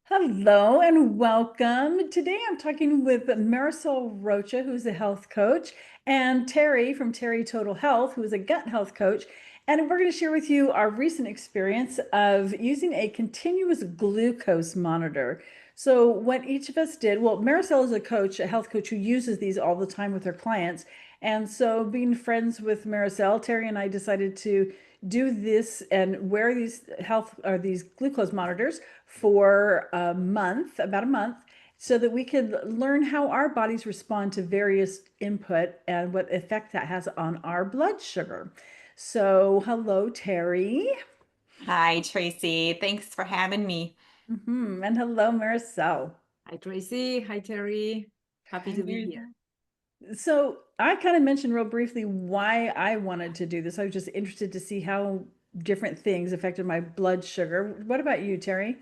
Hello and welcome. Today I'm talking with Marisol Rocha, who's a health coach, and Terry from Terry Total Health, who is a gut health coach. And we're going to share with you our recent experience of using a continuous glucose monitor. So, what each of us did, well, Marisol is a coach, a health coach who uses these all the time with her clients. And so, being friends with Marisol, Terry and I decided to do this and wear these glucose monitors for a month, about a month, so that we could learn how our bodies respond to various input and what effect that has on our blood sugar. So, hello, Terry. Hi, Tracy. Thanks for having me. And hello, Maricel. Hi, Tracy. Hi, Terry. Happy Hi, to be here. Maricel. So, I kind of mentioned real briefly why I wanted to do this. I was just interested to see how different things affected my blood sugar. What about you, Terry?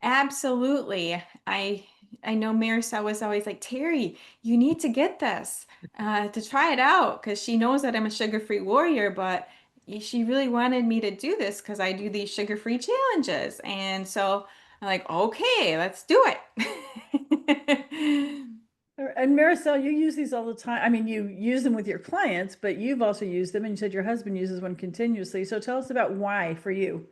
Absolutely. I know Marisol was always like, Terry, you need to get this to try it out because she knows that I'm a sugar-free warrior, but she really wanted me to do this because I do these sugar-free challenges. And so I'm like, okay, let's do it. And Maricel, you use these all the time. I mean, you use them with your clients, but you've also used them, and you said your husband uses one continuously. So tell us about why for you.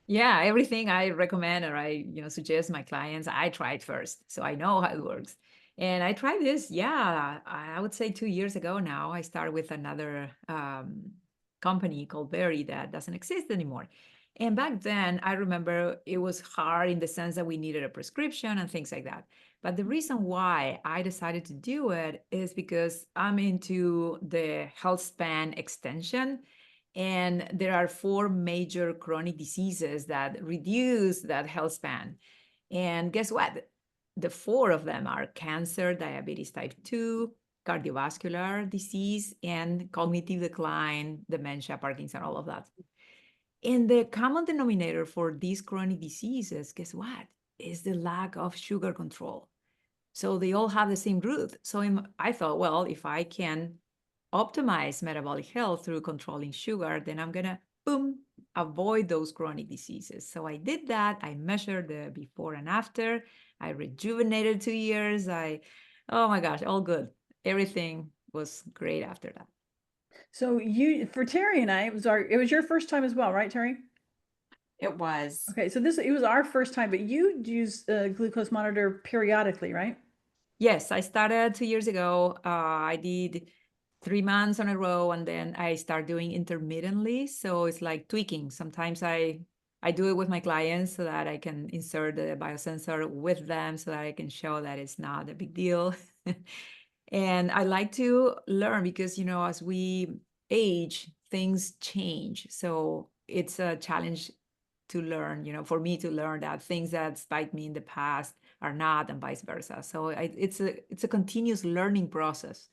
Yeah, everything I recommend or suggest my clients, I tried first, so I know how it works. And I tried this, yeah, I would say 2 years ago now. I started with another company called Berry that doesn't exist anymore. And back then, I remember it was hard in the sense that we needed a prescription and things like that. But the reason why I decided to do it is because I'm into the health span extension. And there are four major chronic diseases that reduce that health span. And guess what? The four of them are cancer, diabetes type 2, cardiovascular disease, and cognitive decline, dementia, Parkinson, all of that. And the common denominator for these chronic diseases, guess what? Is the lack of sugar control. So they all have the same root. So I thought, well, if I can optimize metabolic health through controlling sugar, then I'm going to, boom, avoid those chronic diseases. So I did that. I measured the before and after. I rejuvenated 2 years. Oh my gosh, all good. Everything was great after that. So for Terry and I, it was your first time as well, right, Terry? It was. Okay, so it was our first time, but you use a glucose monitor periodically, right? Yes, I started 2 years ago. I did 3 months on a row, and then I start doing intermittently. So it's like tweaking. Sometimes I do it with my clients so that I can insert the biosensor with them so that I can show that it's not a big deal. And I like to learn because, as we age, things change. So it's a challenge to learn, for me to learn that things that spiked me in the past are not, and vice versa. So it's a continuous learning process.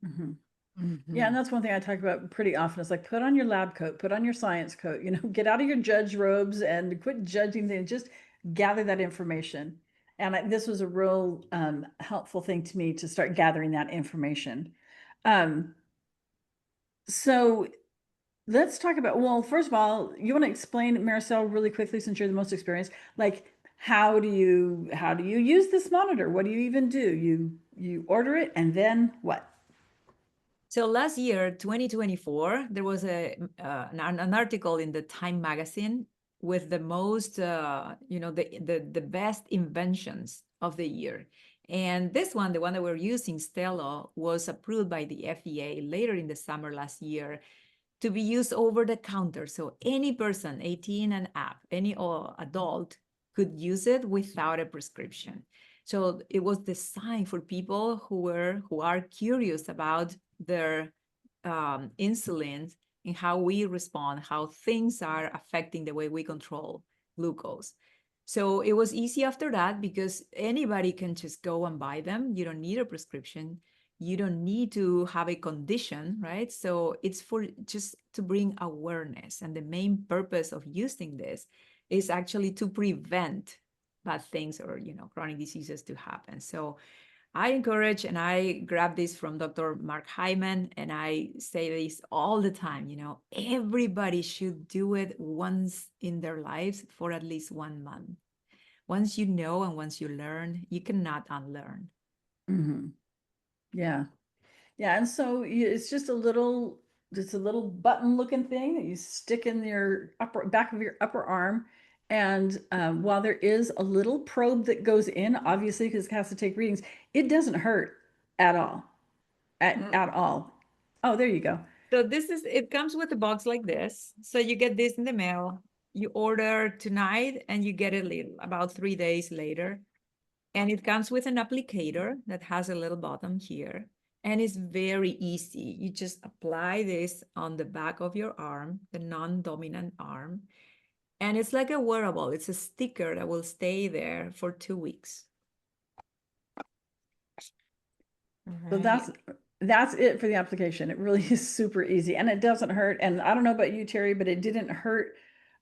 hmm Yeah, and Mhm. that's one thing I talk about pretty often. Is like put on your lab coat, put on your science coat, get out of your judge robes and quit judging things. Just gather that information. And this was a real helpful thing to me to start gathering that information. Um, so let's talk about, well, first of all, you want to explain, Maricel, really quickly, since you're the most experienced, like how do you use this monitor? What do you even do? You order it and then what? So last year, 2024, there was an article in the Time magazine with the most, the best inventions of the year. And this one, the one that we're using, Stelo, was approved by the FDA later in the summer last year to be used over the counter. So any person 18 and up, any adult could use it without a prescription. So it was designed for people who are curious about their insulin and how we respond, how things are affecting the way we control glucose. So it was easy after that because anybody can just go and buy them. You don't need a prescription. You don't need to have a condition, right? So it's for just to bring awareness. And the main purpose of using this is actually to prevent bad things or, chronic diseases to happen. So I encourage, and I grab this from Dr. Mark Hyman, and I say this all the time, everybody should do it once in their lives for at least 1 month. once you know and once you learn, you cannot unlearn. Hmm. Yeah. Yeah. And so it's just a little button looking thing that you stick in your upper back of your upper arm. And while there is a little probe that goes in, obviously, because it has to take readings, it doesn't hurt at all. At all. Oh, there you go. So it comes with a box like this. So you get this in the mail. You order tonight and you get it about 3 days later. And it comes with an applicator that has a little button here. And it's very easy. You just apply this on the back of your arm, the non-dominant arm. And it's like a wearable. It's a sticker that will stay there for 2 weeks. So Right. that's it for the application. It really is super easy and it doesn't hurt. And I don't know about you, Terry, but it didn't hurt.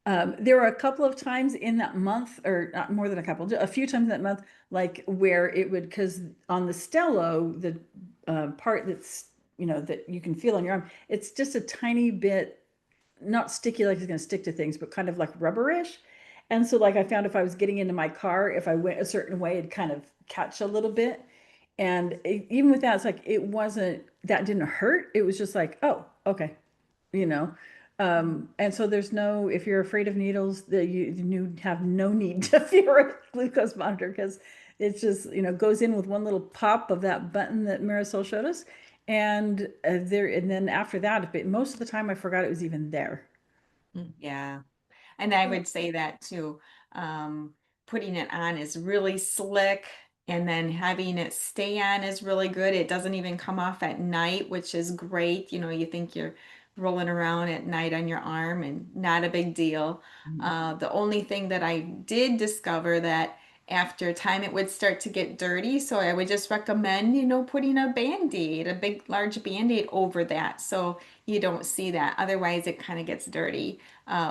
There were a couple of times in that month, or not more than a couple, a few times that month, like where it would, because on the Stelo, the part that's, that you can feel on your arm, it's just a tiny bit, not sticky like it's going to stick to things, but kind of like rubberish. And so, like, I found if I was getting into my car, if I went a certain way, it'd kind of catch a little bit. And even with that, it's like it wasn't that didn't hurt. It was just like, oh, okay, you know. And so there's no, if you're afraid of needles, that you have no need to fear a glucose monitor because it's just, goes in with one little pop of that button that Marisol showed us. And and then after that, but most of the time I forgot it was even there. Yeah. And I would say that too. Putting it on is really slick, and then having it stay on is really good. It doesn't even come off at night, which is great. You think you're rolling around at night on your arm, and not a big deal. The only thing that I did discover that after time it would start to get dirty, so I would just recommend, putting a band-aid, a big, large band-aid over that, so you don't see that. Otherwise, it kind of gets dirty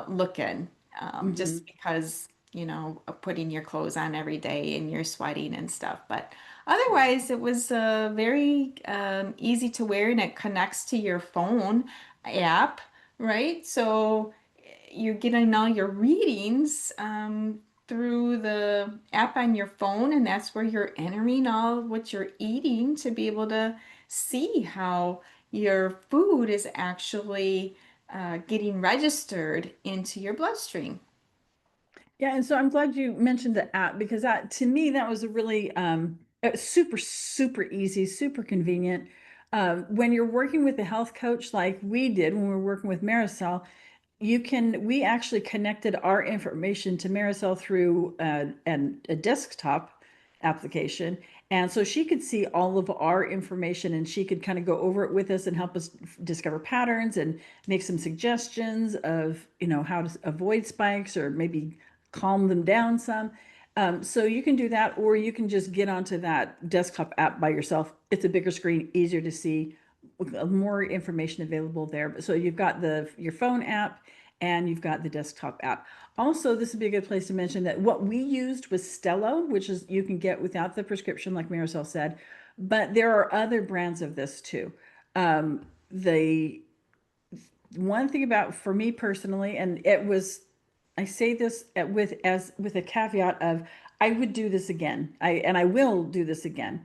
looking, Hmm. just because, of putting your clothes on every day and you're sweating and stuff. But otherwise, it was very easy to wear, and it connects to your phone app, right? So you're getting all your readings through the app on your phone, and that's where you're entering all what you're eating to be able to see how your food is actually getting registered into your bloodstream. Yeah, and so I'm glad you mentioned the app because that to me that was a really super super easy, super convenient. When you're working with a health coach like we did when we were working with Marisol, we actually connected our information to Marisol through a desktop application. And so she could see all of our information and she could kind of go over it with us and help us discover patterns and make some suggestions of, how to avoid spikes or maybe calm them down some. So you can do that, or you can just get onto that desktop app by yourself. It's a bigger screen, easier to see, more information available there. So you've got your phone app and you've got the desktop app. Also, this would be a good place to mention that what we used was Stelo, which is you can get without the prescription, like Marisol said, but there are other brands of this too. The one thing about for me personally, and I say this with a caveat of I would do this again. I will do this again.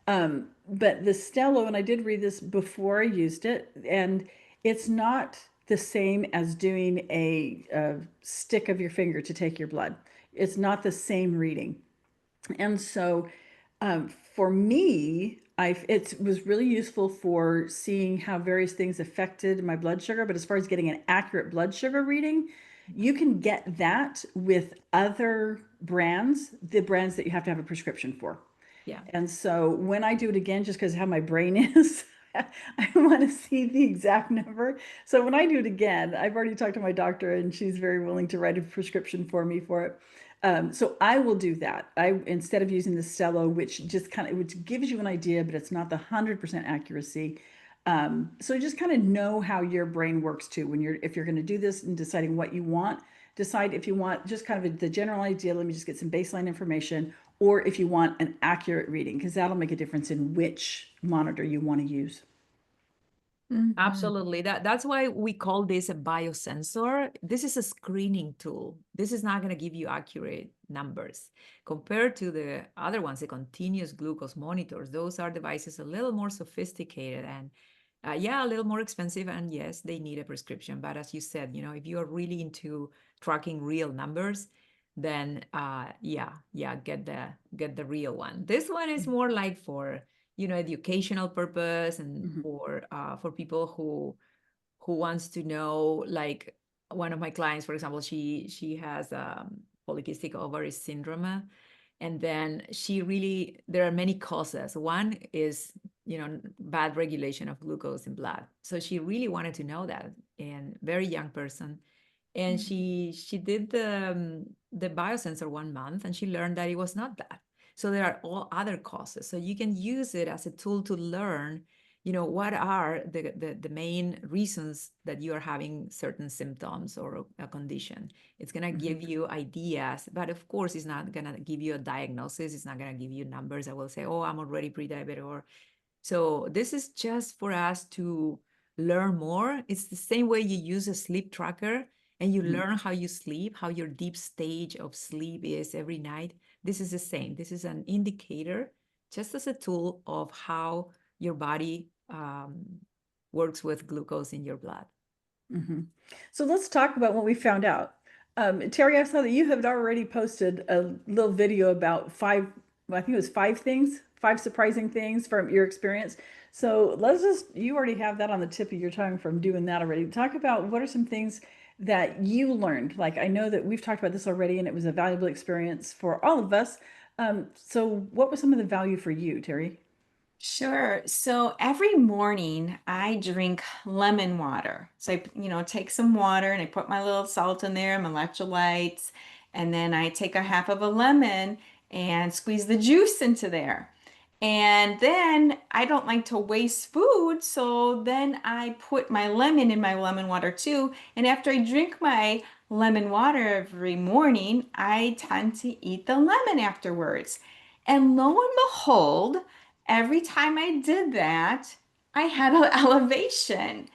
But the Stelo, and I did read this before I used it, and it's not the same as doing a stick of your finger to take your blood. It's not the same reading. And so for me, it was really useful for seeing how various things affected my blood sugar. But as far as getting an accurate blood sugar reading, you can get that with other brands, the brands that you have to have a prescription for. Yeah. And so when I do it again, just because how my brain is, I want to see the exact number. So when I do it again, I've already talked to my doctor and she's very willing to write a prescription for me for it. So I will do that. Instead of using the Stelo, which gives you an idea, but it's not the 100% accuracy. So just kind of know how your brain works too. If you're going to do this and deciding what you want, decide if you want just kind of the general idea. Let me just get some baseline information, or if you want an accurate reading, because that'll make a difference in which monitor you want to use. Mhm. Absolutely. That's why we call this a biosensor. This is a screening tool. This is not going to give you accurate numbers compared to the other ones, the continuous glucose monitors. Those are devices a little more sophisticated and yeah, a little more expensive. And yes, they need a prescription. But as you said, if you are really into tracking real numbers, then yeah, get the real one. This one is more like for educational purpose and Mhm. for people who wants to know, like one of my clients, for example, she has polycystic ovary syndrome, and then there are many causes. One is bad regulation of glucose in blood, so she really wanted to know that, and very young person, and she did the biosensor 1 month, and she learned that it was not that. So there are all other causes. So you can use it as a tool to learn, what are the main reasons that you are having certain symptoms or a condition. It's going to Mhm. give you ideas, but of course, it's not going to give you a diagnosis. It's not going to give you numbers that will say, oh, I'm already pre-diabetic, or so this is just for us to learn more. It's the same way you use a sleep tracker and you Mhm. learn how you sleep, how your deep stage of sleep is every night. This is the same. This is an indicator, just as a tool of how your body works with glucose in your blood. Mhm. So let's talk about what we found out. Terry, I saw that you have already posted a little video about five, well, I think it was five things, five surprising things from your experience. So you already have that on the tip of your tongue from doing that already. Talk about what are some things that you learned. Like, I know that we've talked about this already and it was a valuable experience for all of us. So what was some of the value for you, Terry? Sure. So every morning I drink lemon water. So take some water and I put my little salt in there, my electrolytes, and then I take a half of a lemon and squeeze the juice into there. And then I don't like to waste food, so then I put my lemon in my lemon water too. And after I drink my lemon water every morning, I tend to eat the lemon afterwards. And lo and behold, every time I did that, I had an elevation.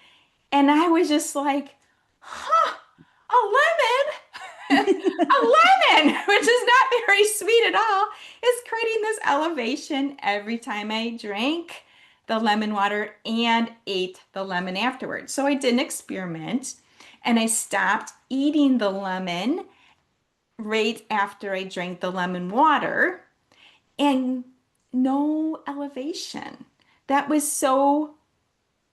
And I was just like, huh, a lemon, a lemon, which is not very sweet at all, is creating this elevation every time I drank the lemon water and ate the lemon afterwards. So I did an experiment and I stopped eating the lemon right after I drank the lemon water and no elevation. That was so,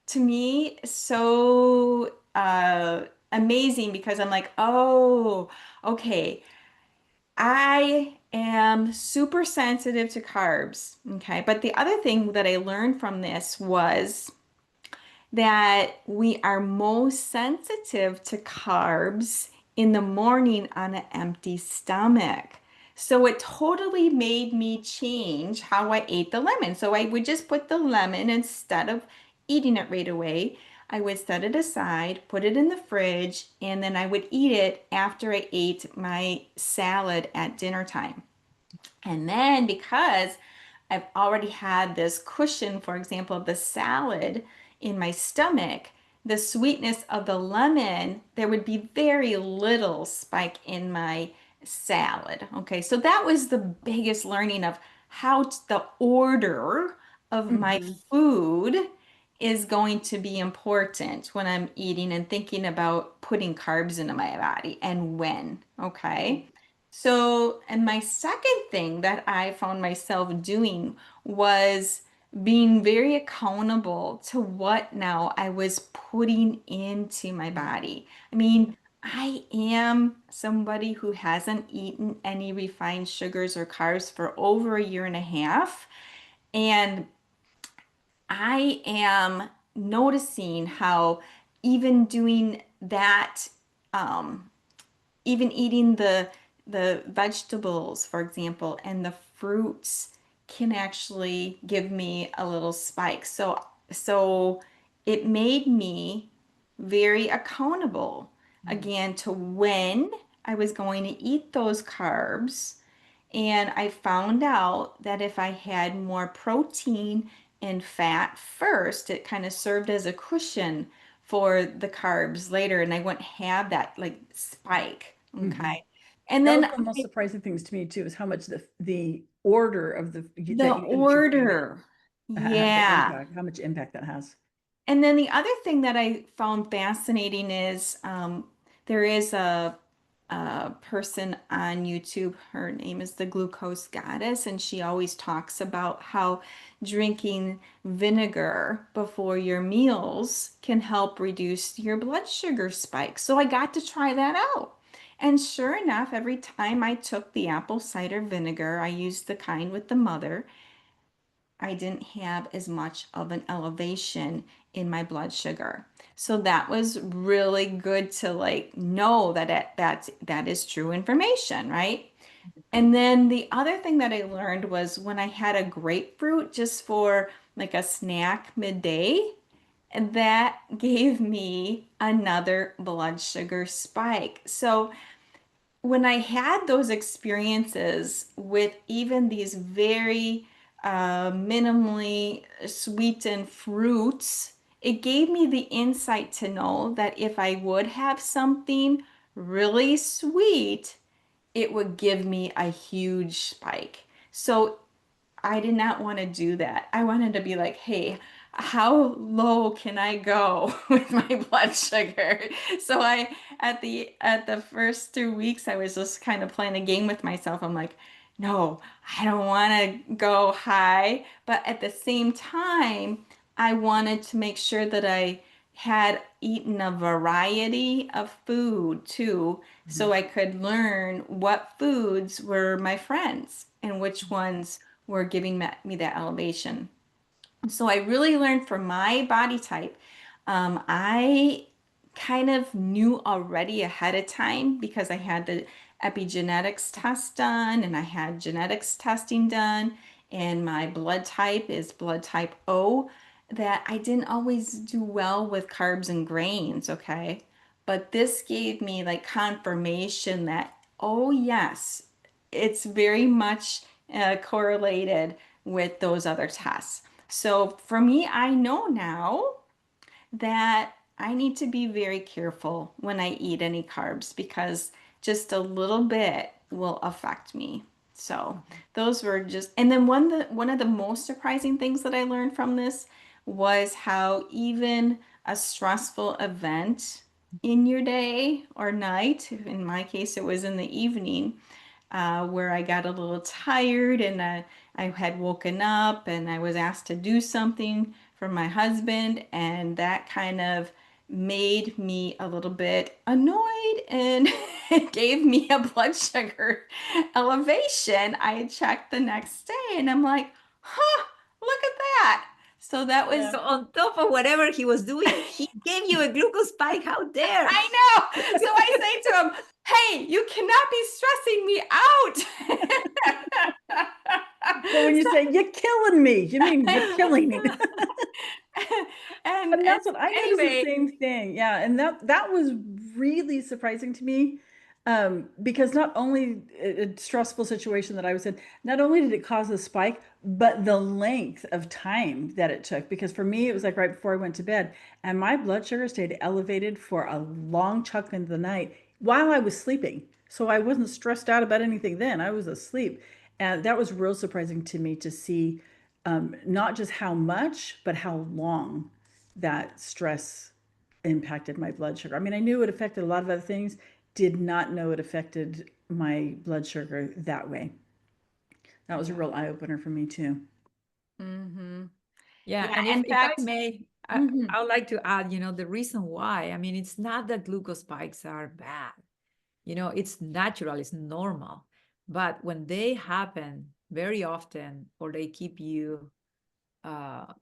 to me, so amazing because I'm like, oh, okay, I am super sensitive to carbs. Okay. But the other thing that I learned from this was that we are most sensitive to carbs in the morning on an empty stomach. So it totally made me change how I ate the lemon. So I would just put the lemon instead of eating it right away. I would set it aside, put it in the fridge, and then I would eat it after I ate my salad at dinner time. And then because I've already had this cushion, for example, of the salad in my stomach, the sweetness of the lemon, there would be very little spike in my salad. Okay, so that was the biggest learning of the order of my Mhm. food is going to be important when I'm eating and thinking about putting carbs into my body and when. Okay. So, and my second thing that I found myself doing was being very accountable to what now I was putting into my body. I mean, I am somebody who hasn't eaten any refined sugars or carbs for over a year and a half. And I am noticing how even doing that, um, even eating the vegetables, for example, and the fruits can actually give me a little spike. So it made me very accountable again to when I was going to eat those carbs. And I found out that if I had more protein in fat first. It kind of served as a cushion for the carbs later, and I wouldn't have that like spike. Mhm. Okay. And That then was one of the most surprising things to me too, is how much the order of the that you that you're doing order. the Yeah. impact, how much impact that has. And then the other thing that I found fascinating is there is a person on YouTube. Her name is the Glucose Goddess, and she always talks about how drinking vinegar before your meals can help reduce your blood sugar spike. So I got to try that out. And sure enough, every time I took the apple cider vinegar, I used the kind with the mother, I didn't have as much of an elevation in my blood sugar. So that was really good to like know that that is true information, right? And then the other thing that I learned was when I had a grapefruit just for like a snack midday, and that gave me another blood sugar spike. So when I had those experiences with even these very minimally sweetened fruits, it gave me the insight to know that if I would have something really sweet, it would give me a huge spike. So I did not want to do that. I wanted to be like, hey, how low can I go with my blood sugar? So at the first 2 weeks, I was just kind of playing a game with myself. I'm like, no, I don't want to go high, but at the same time, I wanted to make sure that I had eaten a variety of food too, Mhm. so I could learn what foods were my friends and which ones were giving me that elevation. So I really learned from my body type. I kind of knew already ahead of time because I had the epigenetics test done and I had genetics testing done, and my blood type is blood type O, that I didn't always do well with carbs and grains, okay? But this gave me like confirmation that, oh, yes, it's very much correlated with those other tests. So for me, I know now that I need to be very careful when I eat any carbs because just a little bit will affect me. So those were just, and then one of the most surprising things that I learned from this was how even a stressful event in your day or night, in my case, it was in the evening, where I got a little tired and I had woken up and I was asked to do something for my husband, and that kind of made me a little bit annoyed and it gave me a blood sugar elevation. I checked the next day and I'm like, huh, look at that. So that was Yeah. So on top of whatever he was doing, he gave you a glucose spike. How dare! I know. So I say to him, hey, you cannot be stressing me out. Well, when you So, say you're killing me, you mean you're killing me. and And that's what I noticed, the anyway, same thing. Yeah, and that was really surprising to me, because not only a stressful situation that I was in, not only did it cause a spike, but the length of time that it took. Because for me, it was like right before I went to bed, and my blood sugar stayed elevated for a long chunk into the night while I was sleeping. So I wasn't stressed out about anything then. I was asleep, and that was real surprising to me to see, not just how much, but how long that stress impacted my blood sugar. I mean, I knew it affected a lot of other things, did not know it affected my blood sugar that way. That was a Yeah. real eye opener for me too. Mm-hmm. Yeah, yeah, and in if I fact, may, Mhm. I would like to add, the reason why. I mean, it's not that glucose spikes are bad. It's natural, it's normal. But when they happen very often, or they keep you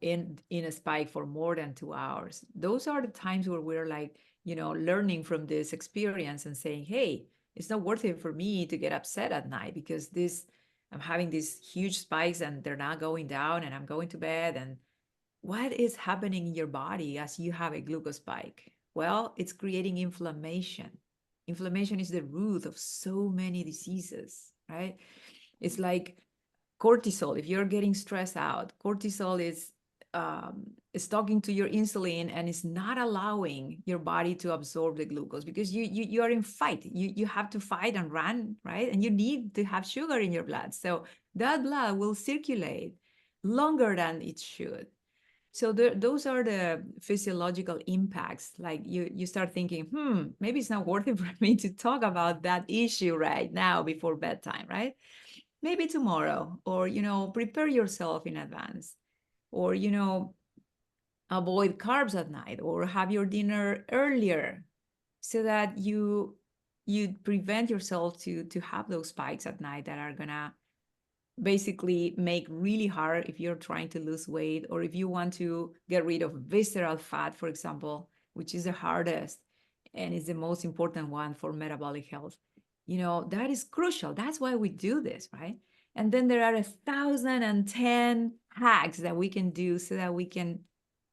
in a spike for more than 2 hours, those are the times where we're like, learning from this experience and saying, hey, it's not worth it for me to get upset at night because I'm having these huge spikes and they're not going down and I'm going to bed. And what is happening in your body as you have a glucose spike? Well, it's creating inflammation. Inflammation is the root of so many diseases, right? It's like cortisol. If you're getting stressed out, cortisol is is talking to your insulin and is not allowing your body to absorb the glucose because you are in fight. You have to fight and run, right? And you need to have sugar in your blood. So that blood will circulate longer than it should. So those are the physiological impacts. Like you start thinking, maybe it's not worth it for me to talk about that issue right now before bedtime, right? Maybe tomorrow, or prepare yourself in advance, or avoid carbs at night, or have your dinner earlier so that you prevent yourself to have those spikes at night that are gonna basically make really hard if you're trying to lose weight, or if you want to get rid of visceral fat, for example, which is the hardest and is the most important one for metabolic health. That is crucial. That's why we do this, right? And then there are 1,010 hacks that we can do so that we can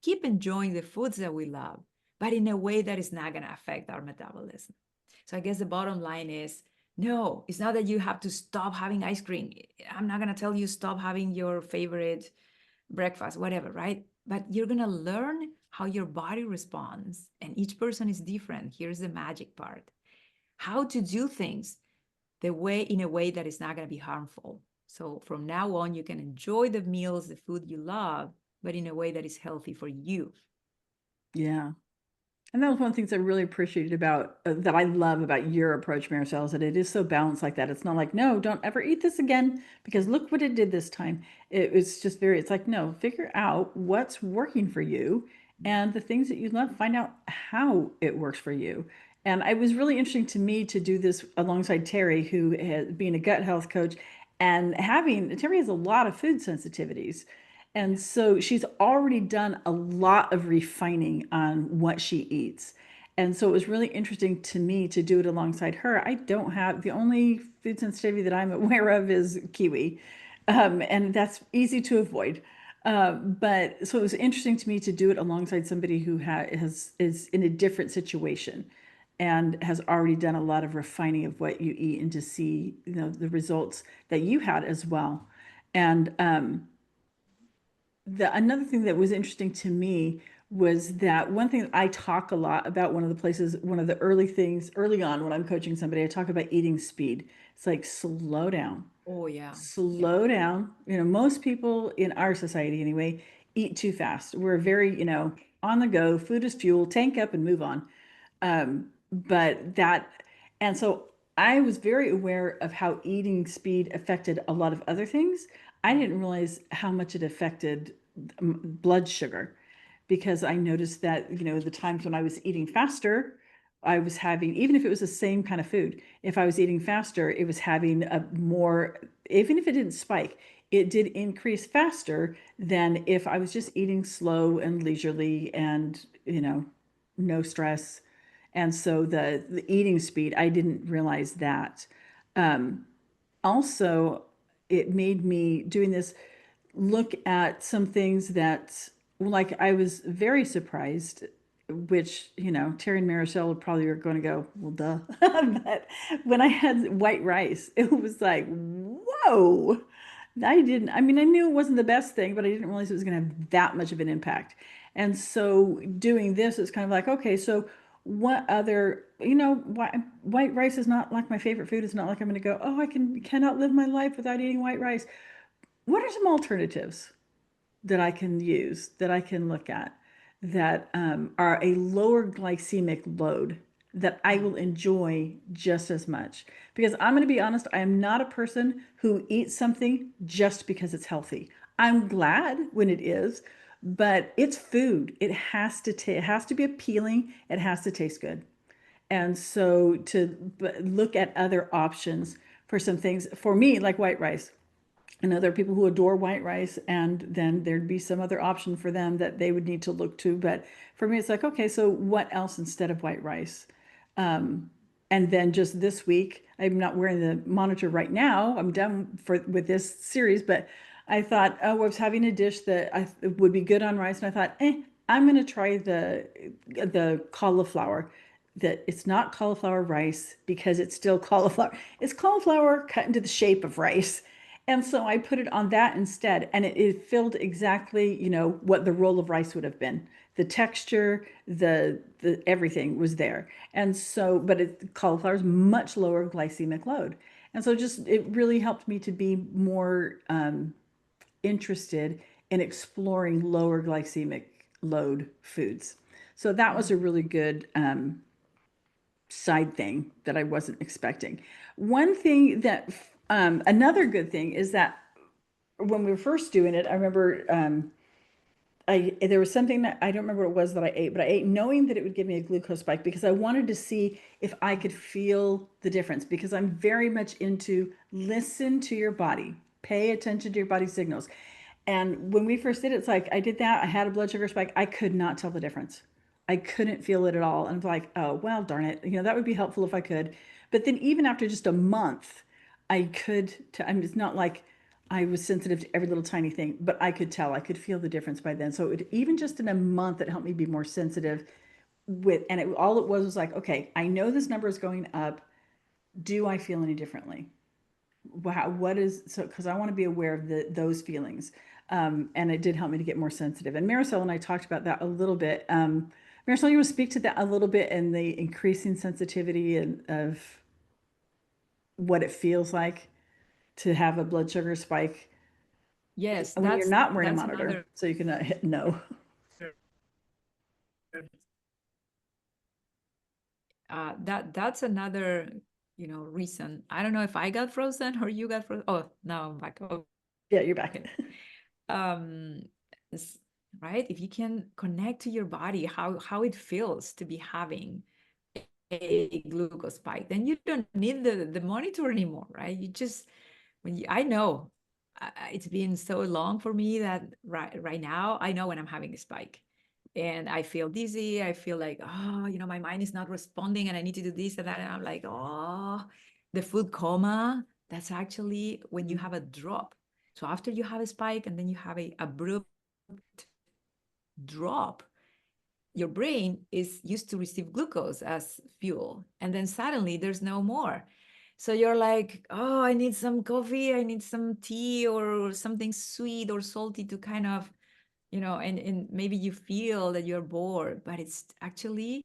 keep enjoying the foods that we love, but in a way that is not going to affect our metabolism. So I guess the bottom line is, no, it's not that you have to stop having ice cream. I'm not going to tell you stop having your favorite breakfast, whatever, right? But you're going to learn how your body responds, and each person is different. Here's the magic part: how to do things in a way that is not going to be harmful. So from now on, you can enjoy the meals, the food you love, but in a way that is healthy for you. Yeah. And that was one of the things I really appreciated about that I love about your approach, Maricel, is that it is so balanced like that. It's not like, no, don't ever eat this again because look what it did this time. It's just it's like, no, figure out what's working for you and the things that you love, find out how it works for you. And it was really interesting to me to do this alongside Terry, who has being a gut health coach and Terry has a lot of food sensitivities. And so she's already done a lot of refining on what she eats. And so it was really interesting to me to do it alongside her. I don't have the only food sensitivity that I'm aware of is kiwi. And that's easy to avoid. But so it was interesting to me to do it alongside somebody who is in a different situation and has already done a lot of refining of what you eat and to see, the results that you had as well. And another thing that was interesting to me was that one thing I talk a lot about, one of the early things early on when I'm coaching somebody, I talk about eating speed. It's like slow down, Oh, yeah. Yeah. slow down. Most people in our society anyway eat too fast. We're very, on the go, food is fuel, tank up and move on. But that, and so I was very aware of how eating speed affected a lot of other things. I didn't realize how much it affected blood sugar because I noticed that, the times when I was eating faster, I was having, even if it was the same kind of food, if I was eating faster, it was having a more, even if it didn't spike, it did increase faster than if I was just eating slow and leisurely and, no stress. And so the eating speed, I didn't realize that. Um, Also, it made me doing this look at some things that, like, I was very surprised, which, Terry and Maricel probably are going to go, well, duh. But when I had white rice, it was like, whoa. I mean, I knew it wasn't the best thing, but I didn't realize it was going to have that much of an impact. And so doing this is kind of like, okay, so what other, white rice is not like my favorite food. It's not like I'm going to go, oh, cannot live my life without eating white rice. What are some alternatives that I can use, that I can look at, that are a lower glycemic load that I will enjoy just as much? Because I'm going to be honest, I am not a person who eats something just because it's healthy. I'm glad when it is, but it's food. It has to be appealing. It has to taste good. And so to look at other options for some things for me, like white rice. I know there are people who adore white rice, and then there'd be some other option for them that they would need to look to. But for me, it's like, okay, so what else instead of white rice? And then just this week, I'm not wearing the monitor right now. I'm done with this series, but I thought, oh, I was having a dish that would be good on rice, and I thought, I'm going to try the cauliflower. That it's not cauliflower rice because it's still cauliflower. It's cauliflower cut into the shape of rice, And so I put it on that instead, and it filled exactly, what the roll of rice would have been. The texture, the everything was there. And so, but cauliflower is much lower glycemic load. And so just it really helped me to be more interested in exploring lower glycemic load foods. So that was Yeah. a really good side thing that I wasn't expecting. One thing that, another good thing is that when we were first doing it, I remember there was something that I don't remember what it was that I ate, but I ate knowing that it would give me a glucose spike because I wanted to see if I could feel the difference because I'm very much into listen to your body, pay attention to your body signals. And when we first did it, it's like I did that, I had a blood sugar spike, I could not tell the difference. I couldn't feel it at all. And I'm like, oh, well, darn it. That would be helpful if I could. But then even after just a month, I could, I mean, it's not like I was sensitive to every little tiny thing, but I could tell, I could feel the difference by then. So even just in a month, it helped me be more sensitive and all it was like, okay, I know this number is going up. Do I feel any differently? What is, so, because I want to be aware of those feelings. And it did help me to get more sensitive. And Marisol and I talked about that a little bit. Marisol, you want to speak to that a little bit and the increasing sensitivity of what it feels like to have a blood sugar spike Yes, when you're not wearing a that's monitor, another so you can hit no. that's another, reason. I don't know if I got frozen or you got frozen. Oh, now I'm back. Yeah, you're back. Okay. Um, s- right? If you can connect to your body, how it feels to be having a glucose spike, then you don't need the monitor anymore, right? You just I know it's been so long for me that right now I know when I'm having a spike and I feel dizzy. I feel like, oh, my mind is not responding and I need to do this and that. And I'm like, oh, the food coma, that's actually when you have a drop. So after you have a spike and then you have a abrupt drop, your brain is used to receive glucose as fuel. And then suddenly there's no more. So you're like, oh, I need some coffee, I need some tea or something sweet or salty to kind of, and maybe you feel that you're bored, but it's actually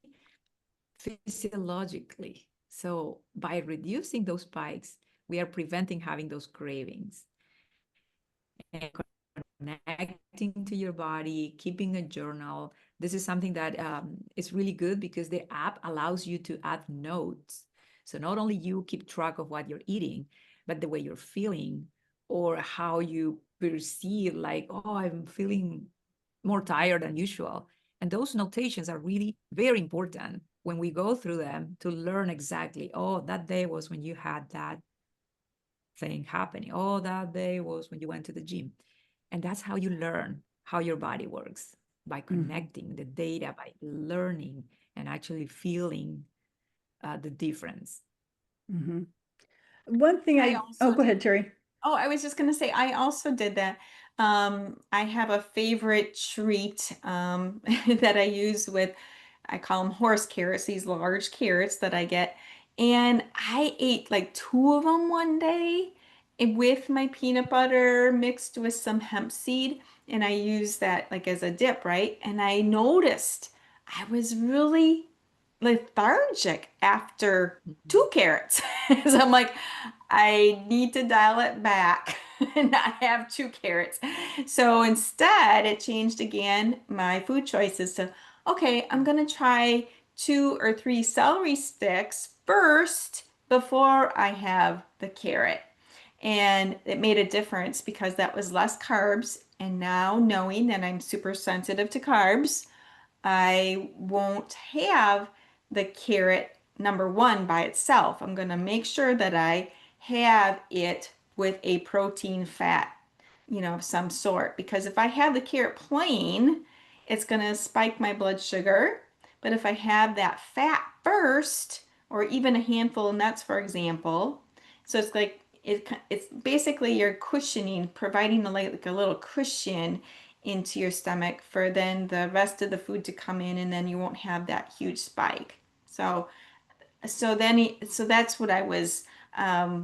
physiologically. So by reducing those spikes, we are preventing having those cravings and connecting to your body, keeping a journal. This is something that is really good because the app allows you to add notes. So not only you keep track of what you're eating, but the way you're feeling or how you perceive, like, oh, I'm feeling more tired than usual. And those notations are really very important when we go through them to learn exactly, oh, that day was when you had that thing happening. Oh, that day was when you went to the gym. And that's how you learn how your body works, by Mm-hmm. connecting the data, by learning and actually feeling the difference. Mm-hmm. One thing I oh, also go did. ahead, Terry. Oh, I was just going to say, I also did that. I have a favorite treat that I use with, I call them horse carrots, these large carrots that I get. And I ate like two of them one day with my peanut butter mixed with some hemp seed. And I used that like as a dip, right? And I noticed I was really lethargic after Mhm. two carrots. So I'm like, I need to dial it back and not have two carrots. So instead, it changed again my food choices to, okay, I'm going to try two or three celery sticks first before I have the carrot. And it made a difference because that was less carbs. And now knowing that I'm super sensitive to carbs, I won't have the carrot number one by itself. I'm going to make sure that I have it with a protein fat, of some sort. Because if I have the carrot plain, it's going to spike my blood sugar. But if I have that fat first, or even a handful of nuts, for example, so it's like it's basically you're cushioning, providing like a little cushion into your stomach for then the rest of the food to come in, and then you won't have that huge spike. So that's what I was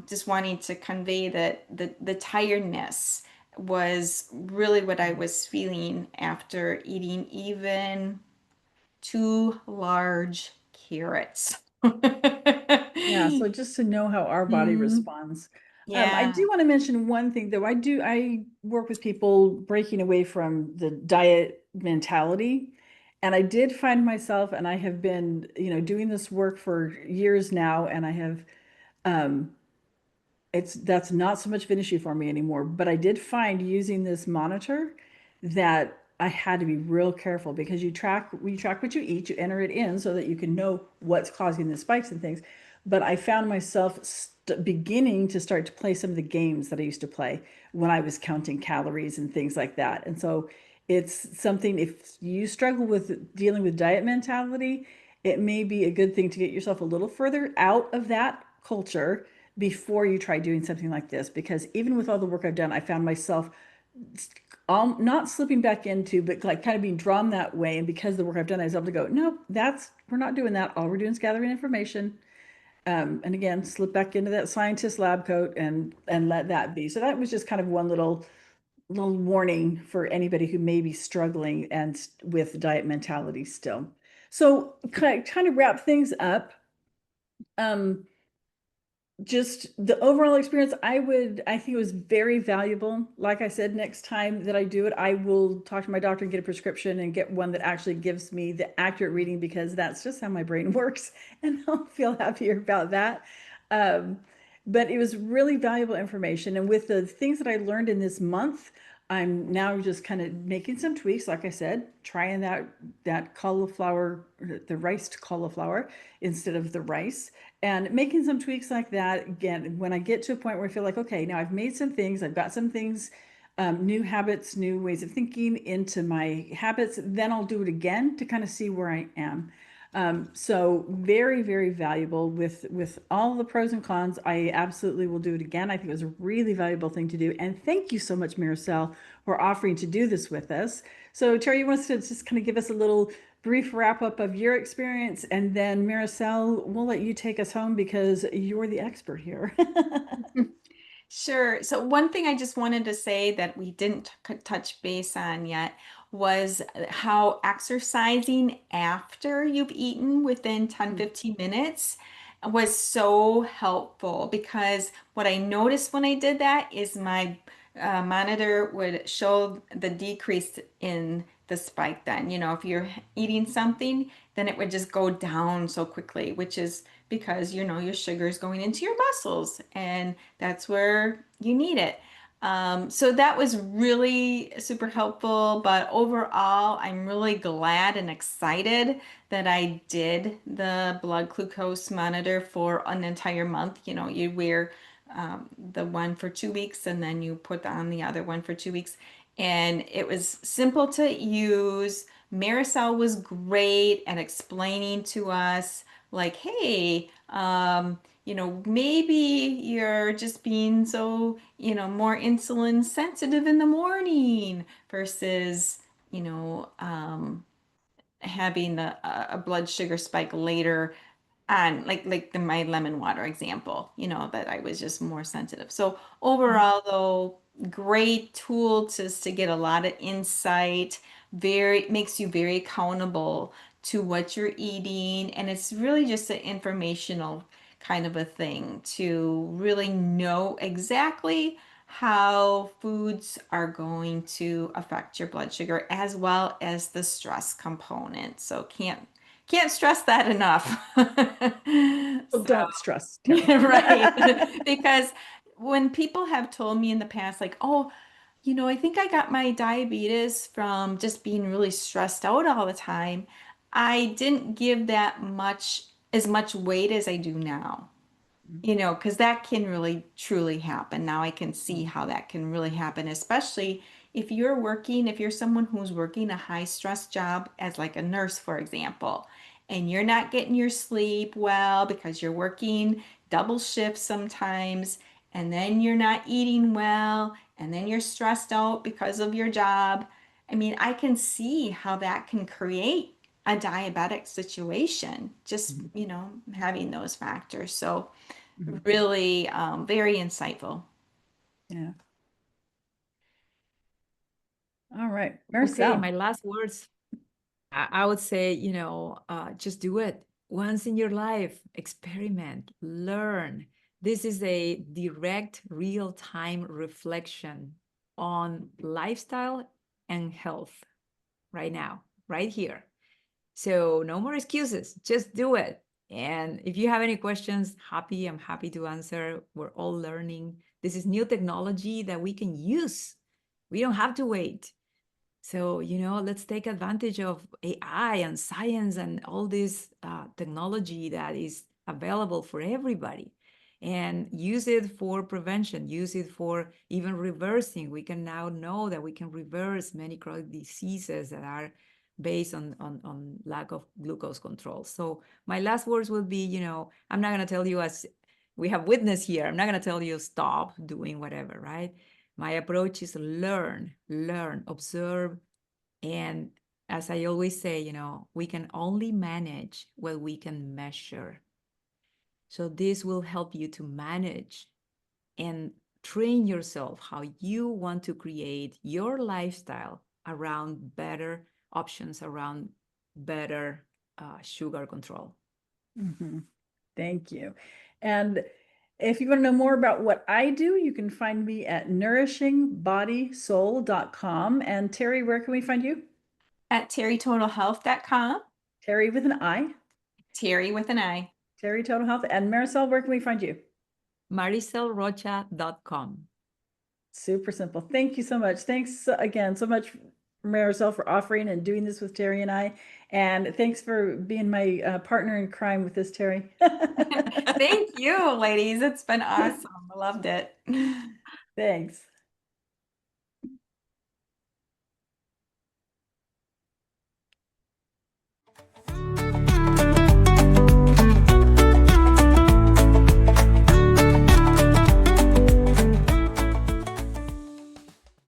just wanting to convey that the tiredness was really what I was feeling after eating even two large carrots. Yeah, so just to know how our body Mhm. responds. I Yeah. do want to mention one thing though. I work with people breaking away from the diet mentality. And I did find myself, and I have been, doing this work for years now, and I have um that's not so much of an issue for me anymore. But I did find using this monitor that I had to be real careful because you track what you eat, you enter it in so that you can know what's causing the spikes and things. But I found myself beginning to start to play some of the games that I used to play when I was counting calories and things like that. And so it's something, if you struggle with dealing with diet mentality, it may be a good thing to get yourself a little further out of that culture before you try doing something like this. Because even with all the work I've done, I found myself not slipping back into, but like kind of being drawn that way. And because of the work I've done, I was able to go, no, we're not doing that. All we're doing is gathering information. And again, slip back into that scientist lab coat and let that be. So that was just kind of one little warning for anybody who may be struggling and with diet mentality still. So kind of wrap things up. Um, just the overall experience, I think it was very valuable. Like I said, next time that I do it, I will talk to my doctor and get a prescription and get one that actually gives me the accurate reading, because that's just how my brain works, and I'll feel happier about that. Um, but it was really valuable information. And with the things that I learned in this month, I'm now just kind of making some tweaks. Like I said, trying that cauliflower, the riced cauliflower instead of the rice, and making some tweaks like that. Again, when I get to a point where I feel like, okay, now I've made some things, I've got some things, new habits, new ways of thinking into my habits, then I'll do it again to kind of see where I am. So very, very valuable with all the pros and cons. I absolutely will do it again. I think it was a really valuable thing to do. And thank you so much, Maricel, for offering to do this with us. So Terry, you want us to just kind of give us a little brief wrap up of your experience, and then Maricel, we'll let you take us home because you're the expert here. Sure. So one thing I just wanted to say that we didn't touch base on yet was how exercising after you've eaten within 10, 15 minutes was so helpful, because what I noticed when I did that is my monitor would show the decrease in the spike then. If you're eating something, then it would just go down so quickly, which is because your sugar is going into your muscles, and that's where you need it. So that was really super helpful. But overall, I'm really glad and excited that I did the blood glucose monitor for an entire month. You wear the one for 2 weeks, and then you put on the other one for 2 weeks. And it was simple to use. Marisol was great at explaining to us, like, hey, maybe you're just being so, more insulin sensitive in the morning versus, you know, um, having a blood sugar spike later on, like my lemon water example, that I was just more sensitive. So overall, though, great tool to get a lot of insight. Very makes you very accountable to what you're eating, and it's really just an informational kind of a thing to really know exactly how foods are going to affect your blood sugar, as well as the stress component. So can't stress that enough. So So, don't stress, Terry. yeah, right. Because when people have told me in the past, like, oh, I think I got my diabetes from just being really stressed out all the time, I didn't give that as much weight as I do now. Because that can really truly happen. Now I can see how that can really happen, especially if you're someone who's working a high stress job as like a nurse, for example, and you're not getting your sleep well because you're working double shifts sometimes, and then you're not eating well, and then you're stressed out because of your job. I mean, I can see how that can create a diabetic situation, just, having those factors. So, Mhm. really very insightful. Yeah. All right, Okay, Maricel. my last words, I would say, just do it once in your life, experiment, learn. This is a direct, real-time reflection on lifestyle and health right now, right here. So no more excuses, just do it. And if you have any questions, I'm happy to answer. We're all learning. This is new technology that we can use. We don't have to wait. So, let's take advantage of AI and science and all this technology that is available for everybody and use it for prevention, use it for even reversing. We can now know that we can reverse many chronic diseases that are based on lack of glucose control. So my last words will be, I'm not going to tell you, as we have witness here, I'm not going to tell you stop doing whatever, right? My approach is learn, observe. And as I always say, we can only manage what we can measure. So this will help you to manage and train yourself how you want to create your lifestyle around better options, around better sugar control. Mhm. Thank you. And if you want to know more about what I do, you can find me at nourishingbodysoul.com. And Terry, where can we find you? At terrytotalhealth.com, Terry with an I, Terry with an I. Terry Total Health. And Marisol, where can we find you? maricelrocha.com. Super simple. Thank you so much. Thanks again so much, Marisol, for offering and doing this with Terry and I. And thanks for being my partner in crime with this, Terry. Thank you, ladies. It's been awesome. I loved it. Thanks.